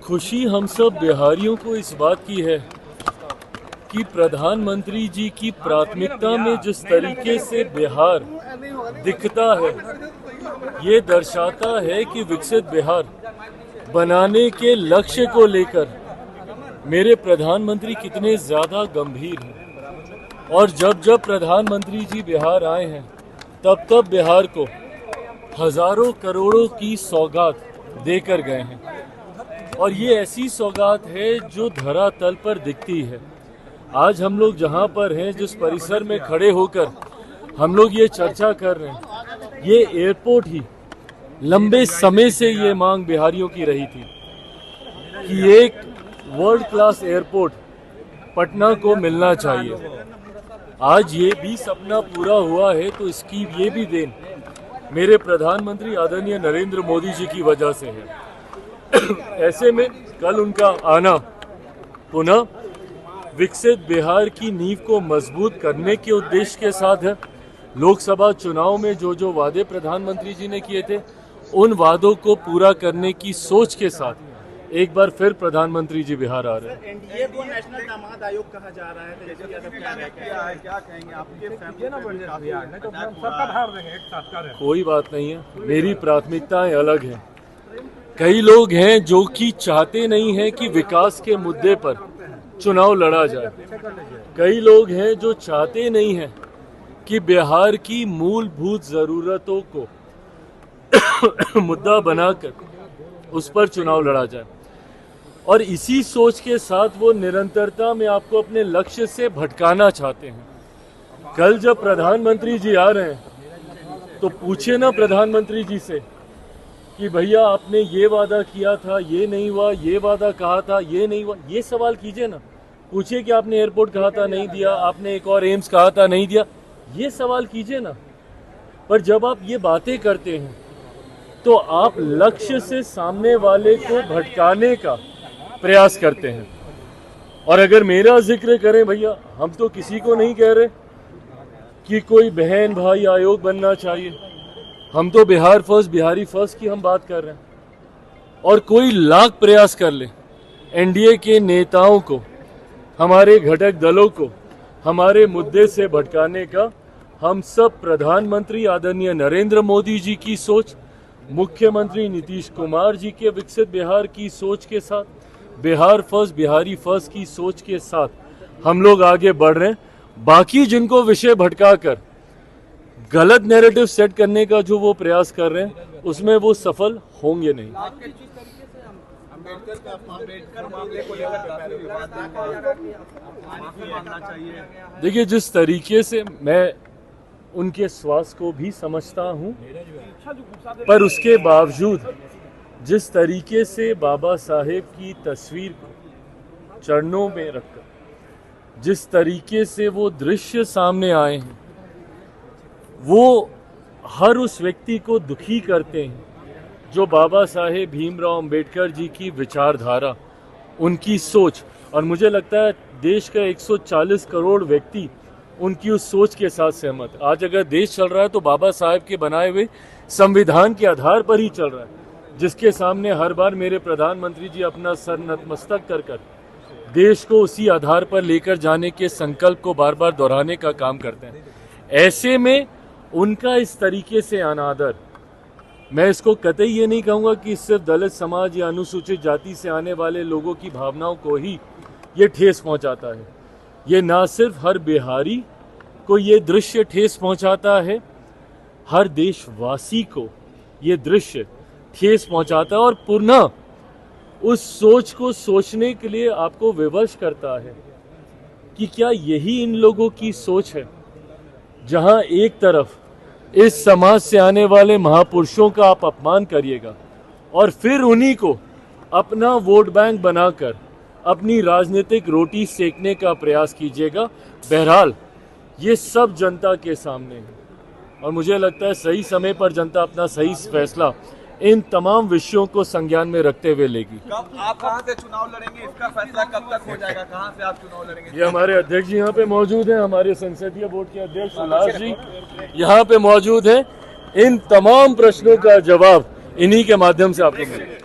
खुशी हम सब बिहारियों को इस बात की है कि प्रधानमंत्री जी की प्राथमिकता में जिस तरीके से बिहार दिखता है, ये दर्शाता है कि विकसित बिहार बनाने के लक्ष्य को लेकर मेरे प्रधानमंत्री कितने ज़्यादा गंभीर हैं। और जब जब प्रधानमंत्री जी बिहार आए हैं, तब तब बिहार को हजारों करोड़ों की सौगात देकर गए हैं। और ये ऐसी सौगात है जो धरातल पर दिखती है। आज हम लोग जहाँ पर हैं, जिस परिसर में खड़े होकर हम लोग ये चर्चा कर रहे हैं, ये एयरपोर्ट ही लंबे समय से ये मांग बिहारियों की रही थी कि एक वर्ल्ड क्लास एयरपोर्ट पटना को मिलना चाहिए। आज ये भी सपना पूरा हुआ है, तो इसकी ये भी देन मेरे प्रधानमंत्री आदरणीय नरेंद्र मोदी जी की वजह से है। ऐसे में कल उनका आना पुनः विकसित बिहार की नींव को मजबूत करने के उद्देश्य के साथ है। लोकसभा चुनाव में जो जो वादे प्रधानमंत्री जी ने किए थे, उन वादों को पूरा करने की सोच के साथ एक बार फिर प्रधानमंत्री जी बिहार आ रहे हैं। एनडीए को नेशनल दामाद आयोग कहा जा रहा है, क्या कहेंगे आपके? कोई बात नहीं है, मेरी प्राथमिकताएं अलग हैं। कई लोग हैं जो कि चाहते नहीं हैं कि विकास के मुद्दे पर चुनाव लड़ा जाए। कई लोग हैं जो चाहते नहीं हैं कि बिहार की मूलभूत जरूरतों को मुद्दा बनाकर उस पर चुनाव लड़ा जाए। और इसी सोच के साथ वो निरंतरता में आपको अपने लक्ष्य से भटकाना चाहते हैं। कल जब प्रधानमंत्री जी आ रहे हैं, तो पूछे ना प्रधानमंत्री जी से कि भैया आपने ये वादा किया था, ये नहीं हुआ, ये वादा कहा था, ये नहीं हुआ। ये सवाल कीजिए ना, पूछिए कि आपने एयरपोर्ट कहा था नहीं दिया, आपने एक और एम्स कहा था नहीं दिया, ये सवाल कीजिए ना। पर जब आप ये बातें करते हैं, तो आप लक्ष्य से सामने वाले को भटकाने का प्रयास करते हैं। और अगर मेरा जिक्र करें भैया, हम तो किसी को नहीं कह रहे कि कोई बहन भाई आयोग बनना चाहिए। हम तो बिहार फर्स्ट, बिहारी फर्स्ट की हम बात कर रहे हैं। और कोई लाख प्रयास कर ले एनडीए के नेताओं को, हमारे घटक दलों को हमारे मुद्दे से भटकाने का, हम सब प्रधानमंत्री आदरणीय नरेंद्र मोदी जी की सोच, मुख्यमंत्री नीतीश कुमार जी के विकसित बिहार की सोच के साथ, बिहार फर्स्ट, बिहारी फर्स्ट की सोच के साथ हम लोग आगे बढ़ रहे हैं। बाकी जिनको विषय भटकाकर गलत नैरेटिव सेट करने का जो वो प्रयास कर रहे हैं, उसमें वो सफल होंगे नहीं। देखिए, जिस तरीके से मैं उनके स्वास्थ्य को भी समझता हूं, पर उसके बावजूद जिस तरीके से बाबा साहेब की तस्वीर को चरणों में रखकर जिस तरीके से वो दृश्य सामने आए हैं, वो हर उस व्यक्ति को दुखी करते हैं जो बाबा साहेब भीमराव अंबेडकर जी की विचारधारा, उनकी सोच, और मुझे लगता है देश का 140 करोड़ व्यक्ति उनकी उस सोच के साथ सहमत है। आज अगर देश चल रहा है तो बाबा साहेब के बनाए हुए संविधान के आधार पर ही चल रहा है, जिसके सामने हर बार मेरे प्रधानमंत्री जी अपना सर नतमस्तक कर देश को उसी आधार पर लेकर जाने के संकल्प को बार बार दोहराने का काम करते हैं। ऐसे में उनका इस तरीके से अनादर, मैं इसको कतई ये नहीं कहूँगा कि सिर्फ दलित समाज या अनुसूचित जाति से आने वाले लोगों की भावनाओं को ही ये ठेस पहुँचाता है। ये ना सिर्फ हर बिहारी को ये दृश्य ठेस पहुँचाता है, हर देशवासी को ये दृश्य ठेस पहुँचाता है। और पुनः उस सोच को सोचने के लिए आपको विवश करता है कि क्या यही इन लोगों की सोच है, जहां एक तरफ इस समाज से आने वाले महापुरुषों का आप अपमान करिएगा और फिर उन्हीं को अपना वोट बैंक बनाकर अपनी राजनीतिक रोटी सेकने का प्रयास कीजिएगा। बहरहाल ये सब जनता के सामने है, और मुझे लगता है सही समय पर जनता अपना सही फैसला इन तमाम विषयों को संज्ञान में रखते हुए लेगी। कब आप कहां से चुनाव लड़ेंगे, इसका फैसला कब तक हो जाएगा? कहां से आप चुनाव लड़ेंगे? ये हमारे अध्यक्ष जी यहाँ पे मौजूद हैं, हमारे संसदीय बोर्ड के अध्यक्ष उल्लास जी यहाँ पे मौजूद हैं। इन तमाम प्रश्नों का जवाब इन्हीं के माध्यम से आपको मिलेगा।